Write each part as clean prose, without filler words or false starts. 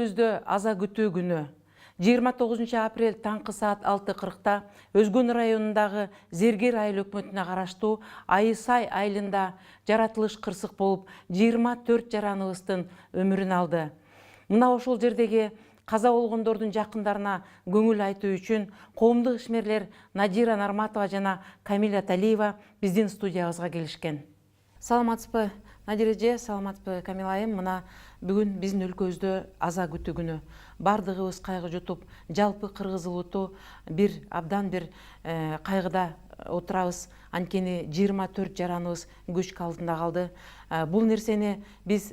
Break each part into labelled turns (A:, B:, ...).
A: өлкөбүздө аза күтүү күнү 29 апрель таңкы саат 6:40 Өзгөн районундагы Зергер айыл өкмөтүнө караштуу Айысай айылында жаратылыш кырсык болуп 24 жараныбыздын өмүрүн алды. Мына ошол жердеги каза болгондордун жакындарына көңүл айтуу үчүн коомдук ишмерлер Надира Нарматова жана Камиля Талиева биздин студиябызга келишкен. Саламатсызбы, Надира эже, саламатсызбы, Камила айым. Мына бүгүн биздин өлкөбүздө аза күтүү күнү. Бардыгыбыз кайгы жутуп, жалпы кыргыз улуту абдан бир кайгыда отурабыз. Анткени 24 жараныбыз көчкү алдында калды. Бул нерсени биз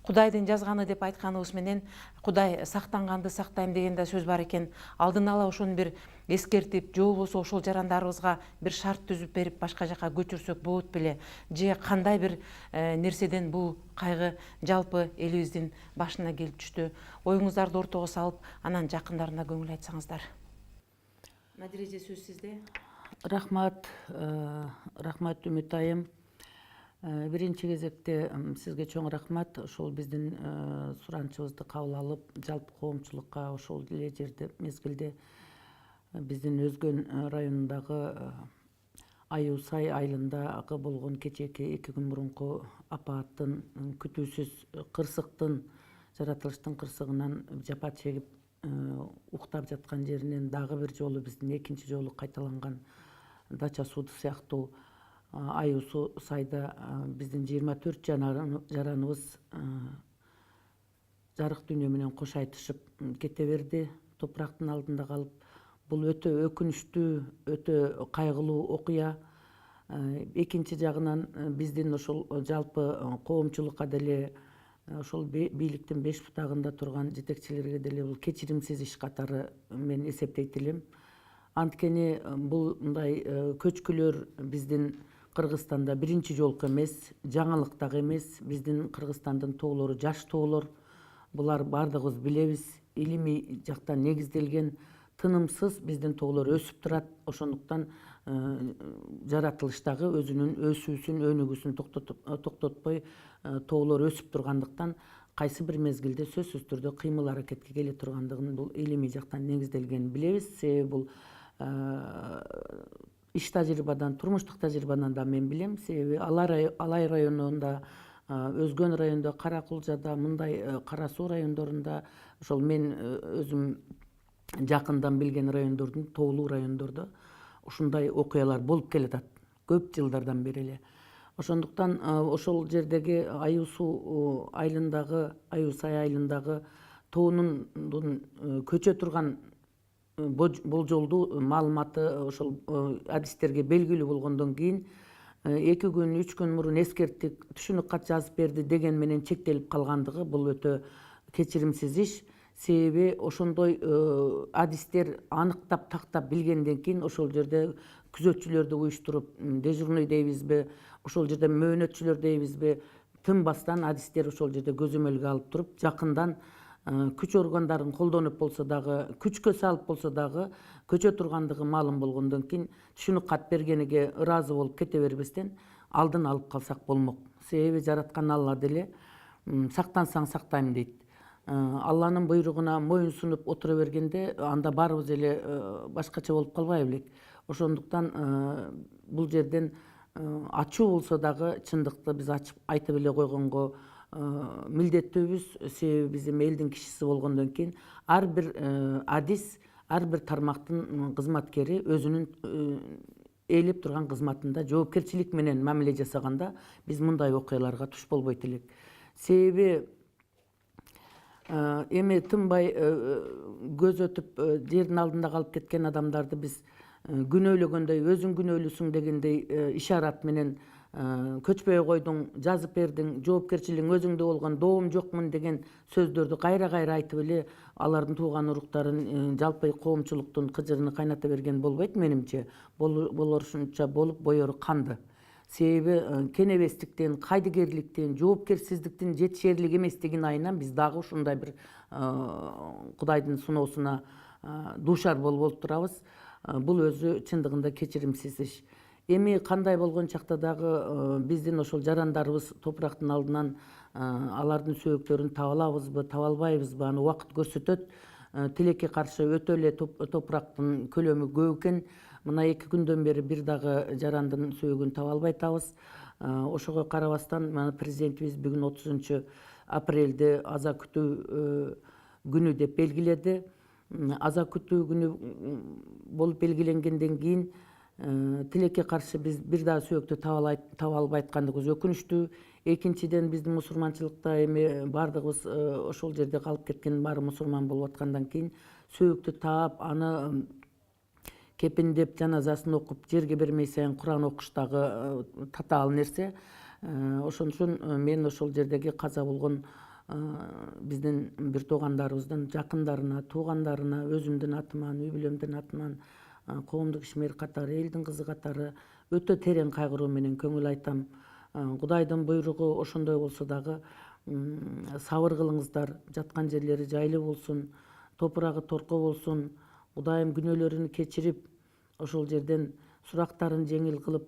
A: Кудайдын жазганы деп айтканыбыз менен Кудай сактанганды сактайм деген да сөз бар экен. Алдын ала ошону бир эскертип, же болбосо ошол жарандарыбызга бир шарт түзүп берип башка жака көчүрсөк болот беле? Же кандай бир нерседен бул кайгы жалпы элибиздин башына келип түштү? Оюңуздарды ортого салып, анан жакындарына көңүл айтсаңыздар. Надира эже, сөз сизде.
B: Рахмат, Үмүт айым. Биринчи кезекте сизге чоң рахмат. Ошол биздин суранычыбызды кабыл алып, жалпы коомчулукка ошол эле жерде мезгилде биздин Өзгөн районундагы Айысай айылындагы болгон кечээки 2 күн мурунку апааттын, күтүүсүз кырсыктын, жаратылыштын кырсыгынан жапа чегип уктап жаткан жеринен дагы бир жолу биздин экинчи жолу кайталанган дача сууду сыяктуу Айысайда биздин 24 жараныбыз жарык дүйнө менен кош айтышып кете берди, топурактын алдында калып. Бул өтө өкүнүчтүү, өтө кайгылуу окуя. Экинчи жагынан биздин ошол жалпы коомчулукка деле, ошол бийликтин беш бутагында турган жетекчилерге деле бул кечиримсиз иш катары мен эсептейт элем. Анткени бул мындай көчкүлөр биздин Кыргызстанда биринчи жолку эмес, жаңылык дагы эмес. Биздин Кыргызстандын тоолору жаш тоолор. Булар бардыгыбыз билебиз, илимий жактан негизделген, тынымсыз биздин тоолор өсүп турат. Ошондуктан жаратылыштагы өзүнүн өсүүсүн, өнүгүүсүн токтотпой тоолор өсүп тургандыктан кайсы бир мезгилде сөзсүз түрдө кыймыл аракетке келе тургандыгын бул илимий жактан негизделгенин билебиз. Себеби бул иш тажрыйбадан, турмуштук тажрыйбадан да мен билем. Себеби Алай районунда, Өзгөн районунда, Каракулжада, мындай Кара Суу райондорунда, ошол мен өзүм жакындан билген райондордун, тоолуу райондордо ушундай окуялар болуп келатат көп жылдардан бери эле. Ошондуктан ошол жердеги Айысай айылындагы тоонун көчө турган болжолдуу маалыматы ошол адистерге белгилүү болгондон кийин 2 күн, 3 күн мурун эскерттик, түшүнүк кат жазып берди деген менен чектелип калгандыгы бул өтө кечиримсиз иш. Себеби ошондой адистер аныктап тактап билгенден кийин ошол жерде күзөтчүлөрдү уюштуруп, дежурный дейбизби, ошол жерде мөөнөтчүлөр дейбизби, тынбастан адистер ошол жерде көзөмөлгө алып туруп, жакындан күч органдарын колдонуп болсо дагы, күчкө салып болсо дагы көчө тургандыгы маалым болгондон кийин түшүнүк кат бергениге ыраазы болуп кете бербестен алдын алып калсак болмок. Себеби жараткан Алла деле сактансаң сактайм дейт. Алланын буйругуна моюн сунуп отура бергенде анда баарыбыз эле башкача болуп калбай белек. Ошондуктан бул жерден ачуу болсо дагы чындыкты биз ачып айтып эле койгонго милдеттүүбүз. Себеби биз эми элдин кишиси болгондон кийин ар бир адис, ар бир тармактын кызматкери өзүнүн ээлеп турган кызматында жоопкерчилик менен мамиле жасаганда биз мындай окуяларга туш болбойт элек. Себеби эми тынбай көз өтүп жердин алдында калып кеткен адамдарды биз күнөөлөгөндөй, өзүң күнөөлүүсүң дегендей ишарат менен көчпөй койдуң, жазып бердиң, жоопкерчилигиң өзүңдө болгон, доом жокмун деген сөздөрдү кайра айтып эле алардын тууган уруктарын, жалпы коомчулуктун кыжырын кайната берген болбойт менимче. Болорушунча болуп боеру канды. Себеби кенебестиктен, кайдыгерликтен, жоопкерсиздиктин жетишерлик эместигин айынан биз дагы ушундай бир Кудайдын сыноосуна дуушар болуп турабыз. Бул өзү чындыгында кечиримсиз иш. Эми кандай болгон чакта дагы биздин ошол жарандарыбыз топурактын алдынан алардын сөөктөрүн таба алабызбы, таба албайбызбы, аны убакыт көрсөтөт. Тилекке каршы өтө эле топурактын көлөмү көп экен. Мына 2 күндөн бери бир дагы жарандын сөөгүн таба албай атабыз. Ошого карабастан мына президентибиз бүгүн 30 апрелди аза күтүү күнү деп белгиледи. Аза күтүү күнү болуп белгиленгенден кийин тилекке каршы биз бир дагы сөөктү таба албай аткандыгыбыз өкүнүчтүү. Экинчиден биздин мусулманчылыкта эми баардыгыбыз ошол жерде калып кеткен баары мусулман болуп аткандан кийин сөөктү таап аны кепиндеп жаназасын окуп жерге бермей сайын Куран окуш дагы татаал нерсе. Ошон үчүн мен ошол жердеги каза болгон биздин бир туугандарыбыздын жакындарына, туугандарына, өзүмдүн атыман, үй бүлөмдүн атынан, коомдук ишмер катары, элдин кызы катары өтө терең кайгыруу менен көңүл айтам. Кудайдын буйругу ошондой болсо дагы сабыр кылыңыздар, жаткан жерлери жайлуу болсун, топурагы торко болсун, Кудайым күнөөлөрүн кечирип, ошол жерден сурактарын жеңил кылып,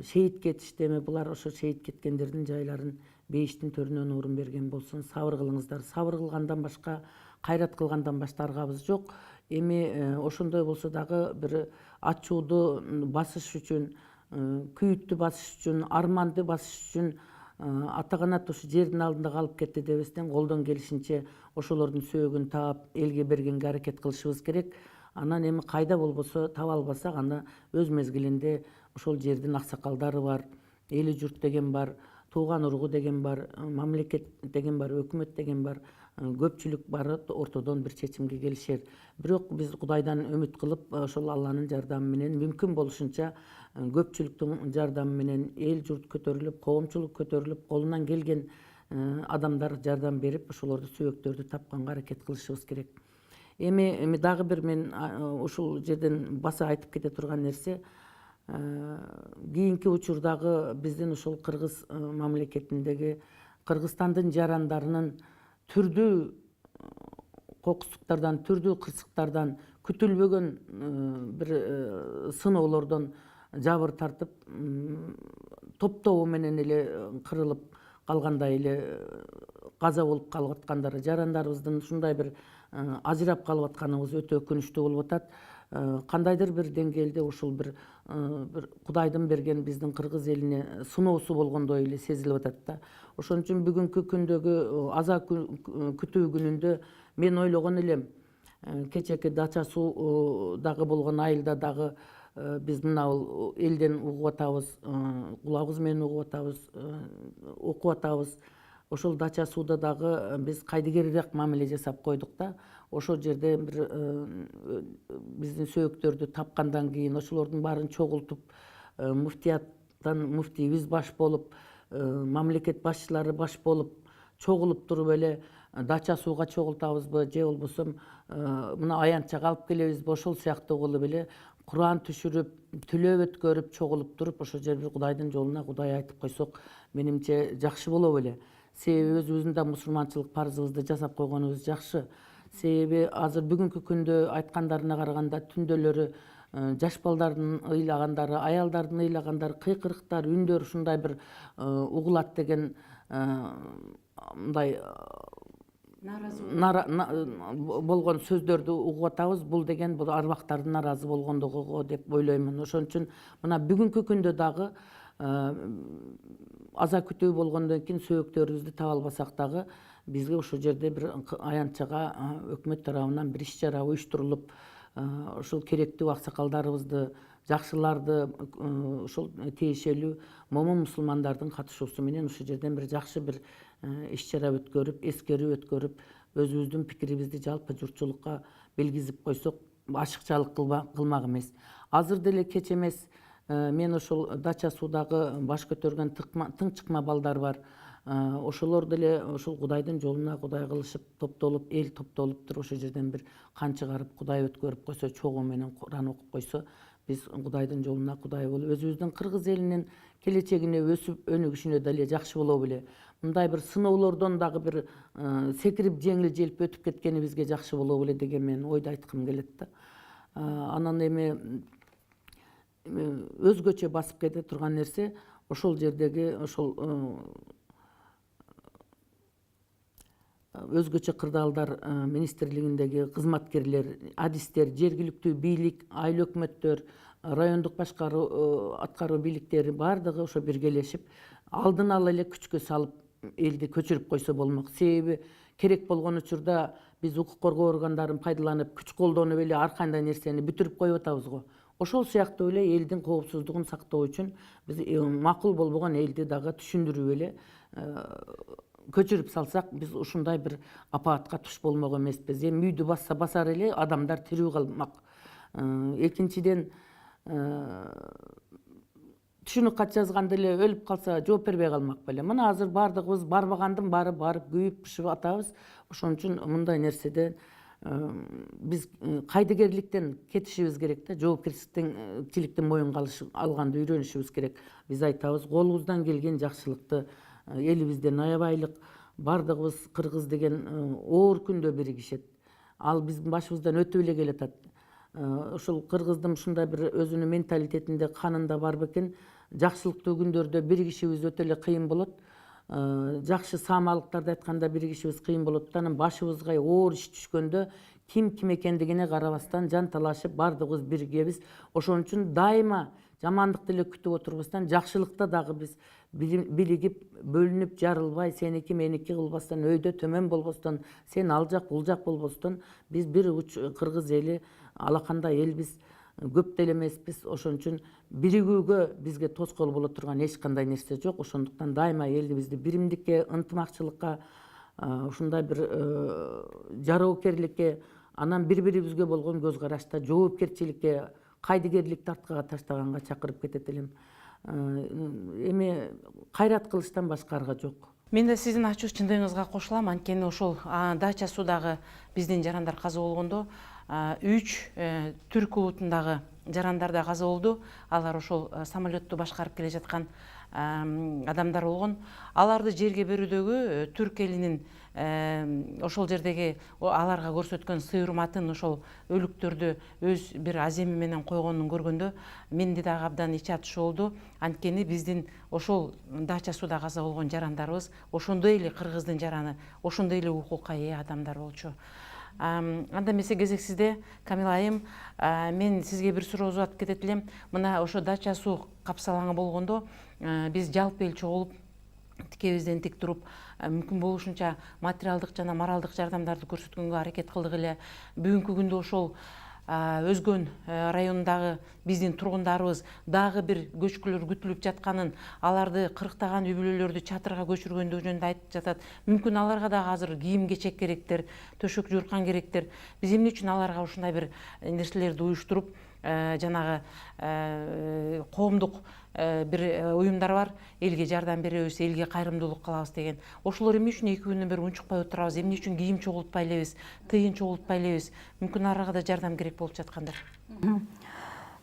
B: шейит кетишти. Эми булар ошо шейит кеткендердин жайларын бейиштин төрүнөн орун берген болсун. Сабыр кылыңыздар. Сабыр кылгандан башка, кайрат кылгандан башка аргабыз жок. Эми ошондой болсо дагы бир ачууду басыш үчүн, күйүттү басыш үчүн, арманды басыш үчүн ата-канат ушу жердин алдында калып кетти дебестен колдон келишинче ошолордун сөөгүн таап элге бергенге аракет кылышыбыз керек. Анан эми кайда болбосо таба албасак, аны өз мезгилинде ошол жердин аксакалдары бар, эли журт деген бар, тууган уругу деген бар, мамлекет деген бар, өкмөт деген бар. Көпчүлүк бары ортодон бир чечимге келишер. Бирок биз Кудайдан үмүт кылып, ошол Алланын жардамы менен мүмкүн болушунча көпчүлүктүн жардамы менен эл журт көтөрүлүп, коомчулук көтөрүлүп, колунан келген адамдар жардам берип, ошолорду сөөктөрдү тапканга аракет кылышыбыз керек. Эми дагы бир мен ушул жерден баса айтып кете турган нерсе, кийинки учурдагы биздин ушул кыргыз мамлекетиндеги Кыргызстандын жарандарынын түрдүү кокустуктардан, түрдүү кырсыктардан, күтүлбөгөн бир сыноолордон жабыр тартып, топтобу менен эле кырылып калгандай эле каза болуп калып аткандары, жарандарыбыздын ушундай бир ажырап калып атканыбыз өтө өкүнүчтүү болуп атат. Кандайдыр бир деңгээлде ушул бир Кудайдын берген биздин кыргыз элине сыноосу болгондой эле сезилип атат да. Ошон үчүн бүгүнкү күндөгү аза күтүү күнүндө мен ойлогон элем, кечээки дача суу дагы болгон айылда дагы биз мына бул элден угуп атабыз, кулабыбыз менен угуп атабыз, окуп атабыз. Ошол дача сууда дагы биз кайдыгерирээк мамиле жасап койдук да. Ошол жерде бир биздин сөөктөрдү тапкандан кийин ошолордун баарын чогултуп, муфтияттан муфтийибиз баш болуп, мамлекет башчылары баш болуп, чогулуп туруп эле дача сууга чогултабызбы, же болбосо мына аянтчага алып келебизби, ошол сыяктуу кылып эле Куран түшүрүп, түлөө өткөрүп, чогулуп туруп, ошол жерде Кудайдын жолуна Кудай айтып койсок, менимче жакшы болот эле. Себеби өзүбүздүн да мусулманчылык парзыбызды жасап койгонубуз жакшы. Себеби азыр бүгүнкү күндө айткандарына караганда түндөлөрү жаш балдардын ыйлагандары, аялдардын ыйлагандары, кыйкырыктар, үндөр ушундай бир угулат деген мындай болгон сөздөрдү угуп атабыз. Бул деген бул арбактардын наразы болгондугу деп ойлоймун. Ошон үчүн мына бүгүнкү күндө дагы аза күтүү болгондон кийин сөөктөрүбүздү таба албасак дагы бизге ошол жерде бир аянтчага өкмөт тарабынан бир иш чара уюштурулуп, ошол керектүү аксакалдарыбызды, жакшыларды, ошол тиешелүү момун мусулмандардын катышуусу менен ушул жерден бир жакшы бир иш чара өткөрүп, эскерүү өткөрүп, өзүбүздүн пикирибизди жалпы журтчулукка белгизип койсок, ашыкчалык кылмак эмес. Азыр деле кеч эмес, мен ошол дача суудагы баш көтөргөн тыңчыкма балдар бар. Ошолор деле ошол Кудайдын жолуна Кудай кылышып, топтолуп, эл топтолуп туруп ошол жерден бир кан чыгарып, Кудай өткөрүп койсо, чогуу менен Куран окуп койсо, биз Кудайдын жолуна Кудай болуп, өзүбүздүн кыргыз элинин келечегине өсүп өнүгүшүнө деле жакшы боло беле. Мындай бир сыноолордон дагы бир секирип жеңил желп өтүп кеткени бизге жакшы боло беле деген мен ойду айткым келет да. Анан эми өзгөчө басып кете турган нерсе ошол жердеги ошол өзгөчө кырдаалдар министрлигиндеги кызматкерлер, адистер, жергиликтүү бийлик, айыл өкмөттөр, райондук башкаруу аткаруу бийликтери баардыгы ошо биргелешип алдын ала эле күчкө салып элди көчүрүп койсо болмок. Себеби керек болгон учурда биз укук коргоо органдарын пайдаланып күч колдонуп эле ар кандай нерсени бүтүрүп коюп атабыз го. Ошол сыяктуу эле элдин коопсуздугун сактоо үчүн биз макул болбогон элди дагы түшүндүрүп эле көчүрүп салсак биз ушундай бир апаатка туш болмок эмеспиз. Эми үйдү басса басар эле адамдар тирүү калмак. Экинчиден түшүнүк кат жазганда эле өлүп калса жооп бербей калмак беле. Мына азыр баардыгыбыз барбагандын баары барып күйүп пышып атабыз. Ошон үчүн мындай нерседен биз кайдыгерликтен кетишибиз керек да, жоопкерчиликти моюнга алганды үйрөнүшүбүз керек. Биз айтабыз, колубуздан келген жакшылыкты элибизден аябайлык. Баардыгыбыз кыргыз деген оор күндө биригишет. Ал биздин башыбыздан өтүп эле келатат. Ошол кыргыздын ушундай бир өзүнүн менталитетинде, канында бар бекен. Жакшылыктуу күндөрдө биригишибиз өтө эле кыйын болот. Жакшы саамалыктарды айтканда биригишибиз кыйын болот. Анан башыбызга оор иш түшкөндө ким экендигине карабастан жан талашып баардыгыбыз биргебиз. Ошон үчүн дайыма жамандыкты эле күтүп отурбастан, жакшылыкта дагы биз биригип, бөлүнүп, жарылбай, сеники меники кылбастан, өйдө төмөн болбостон, сен ал жак, бул жак болбостон, биз бир уч кыргыз эли, алакандай элбиз, көп деле эмеспиз. Ошон үчүн биригүүгө бизге тоскоол боло турган эч кандай нерсе жок. Ошондуктан дайыма элибизди биримдикке, ынтымакчылыкка, ушундай бир жароокерликке, анан бири-бирибизге болгон көз карашта жоопкерчиликке, кайдыгерликти арткага таштаганга чакырып кетет элем. Эми кайрат кылыштан башка арга жок.
A: Мен да сиздин ачуу чындыгыңызга кошулам. Анткени ошол дача суудагы биздин жарандар каза болгондо 3 түрк улутундагы жарандар да каза болду. Алар ошол самолетту башкарып келе жаткан адамдар болгон. Аларды жерге берүүдөгү түрк элинин ошол жердеги аларга көрсөткөн сый урматын, ошол өлүктөрдү өз бир аземи менен койгонун көргөндө менде дагы абдан ич атышы болду. Анткени биздин ошол дача сууда каза болгон жарандарыбыз ошондой эле кыргыздын жараны, ошондой эле укукка ээ адамдар болчу. Анда эмесе кезексизде, Камила айым, мен сизге бир суроо uzatып кетет элем. Мына ошо дача суу капсалаңы болгондо биз жалпы эл чогулуп тикебизден тик туруп, мүмкүн болушунча материалдык жана моралдык жардамдарды көрсөткөнгө аракет кылдык эле. Бүгүнкү күндө ошол Өзгөн районундагы биздин тургундарыбыз дагы бир көчкүлөр күтүлүп жатканын, аларды кырктаган үй бүлөлөрдү чатырга көчүргөндүгү жөнүндө айтып жатат. Мүмкүн аларга дагы азыр кийим-кечек керектер, төшөк жууркан керектер. Биз эмне үчүн аларга ушундай бир нерселерди уюштуруп, жанагы коомдук бир уюмдар бар, элге жардам беребиз, элге кайрымдуулук кылабыз деген. Ошолор эмне үчүн 2 күндөн бери унчукпай отурабыз, эмне үчүн кийим чогултпай элебиз, тыйын чогултпай элебиз? Мүмкүн арага да жардам керек болуп жаткандыр.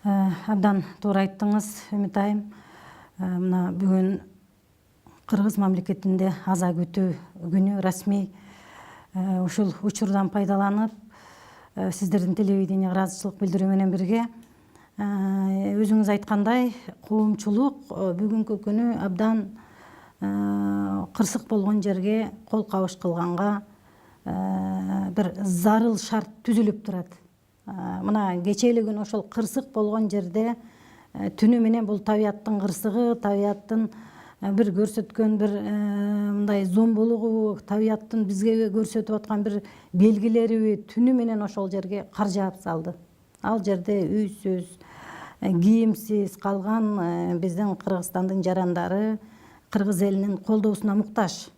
C: Абдан туура айттыңыз, Үмүт айым. Мына бүгүн Кыргыз мамлекетинде аза күтүү күнү расмий. Ушул учурдан пайдаланып, сиздердин телевидение ыраазычылык билдирүү менен бирге өзүңүз айткандай, коомчулук бүгүнкү күнү абдан кырсык болгон жерге кол кабыш кылганга бир зарыл шарт түзүлүп турат. Мына кечээли күнү ошол кырсык болгон жерде түнү менен бул табияттын кырсыгы, табияттын бир көрсөткөн бир мындай зомбулугу, табияттын бизге көрсөтүп аткан бир белгилери түнү менен ошол жерге кар жаап салды. Ал жерде үйсүз, кийимсиз калган биздин Кыргызстандын жарандары кыргыз элинин колдоосуна муктаж.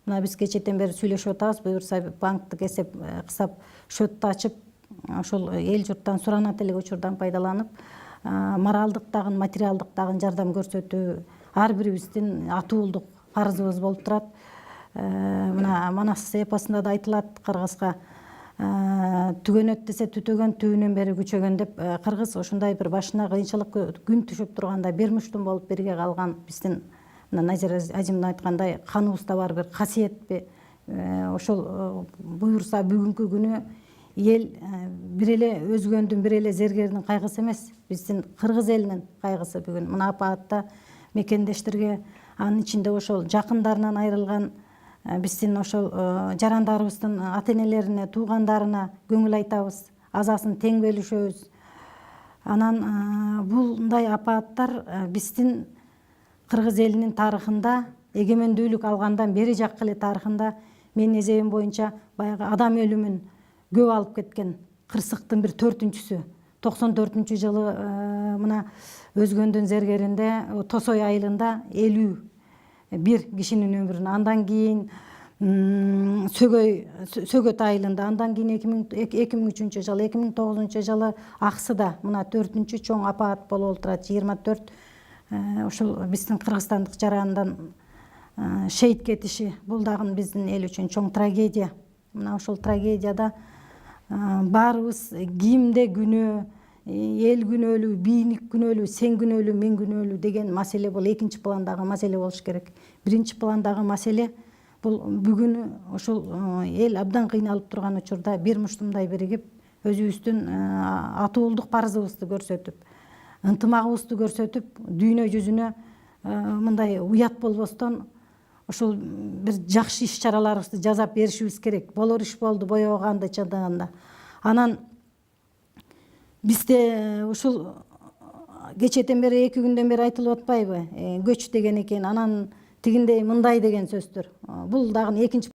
C: Мына биз кечээден бери сүйлөшүп атабыз, буюрса банктык эсеп кысап счетту ачып, ошол эл журттан суранат элек учурдан пайдаланып, моралдык дагы, материалдык дагы жардам көрсөтүү ар бирибиздин атуулдук парызыбыз болуп турат. Мына Манас эпосунда да айтылат, кыргызга түгөнөт десе түтөгөн, түбүнөн бери күчөгөн деп, кыргыз ушундай бир башына кыйынчылык күн түшүп турганда бир муштум болуп бирге калган биздин, Назира ажымдын айткандай, каныбызда бар бир касиетпи. Ошол буюрса бүгүнкү күнү эл бир эле өзгөндүн, бир эле зергердин кайгысы эмес, биздин кыргыз элинин кайгысы бүгүн мына апаатта мекендештерге, анын ичинде ошол жакындарынан айрылган биздин ошол жарандарыбыздын ата энелерине, туугандарына көңүл айтабыз, азасын тең бөлүшөбүз. Анан мындай апааттар биздин кыргыз элинин тарыхында, эгемендүүлүк алгандан бери жакка эле тарыхында менин эсебим боюнча баягы адам өлүмүн көп алып кеткен кырсыктын бир 4-сү 94-жылы мына Өзгөндүн зергеринде Тосой айылында 51 кишинин өмүрүн, андан кийин Сөгөт айылында, андан кийин 2003 жылы, 2009 жылы Аксыда мына 4-чү чоң апаат болуп турат. 24 ошол биздин кыргызстандык жарандан шейит кетиши, бул дагы биздин эл үчүн чоң трагедия. Мына ошол трагедияда баарыбыз кимде күнөө, эл күнөөлүү, бийник күнөөлүү, сен күнөөлүү, мен күнөөлүү деген маселе бул экинчи пландагы маселе болуш керек. Биринчи пландагы маселе бул бүгүн ошол эл абдан кыйналып турган учурда бир муштумдай биригип, өзүбүздүн ата уулдук парызыбызды көрсөтүп, ынтымагыбызды көрсөтүп, дүйнө жүзүнө мындай уят болбостон ошол бир жакшы иш-чараларыбызды жасап беришибиз керек. Болор иш болду, боебаганды чындаганда. Анан бизде ушул кечээден бери 2 күндөн бери айтылып атпайбы? Көч деген экен, анан тигиндей мындай деген сөздөр. Бул дагы экинчи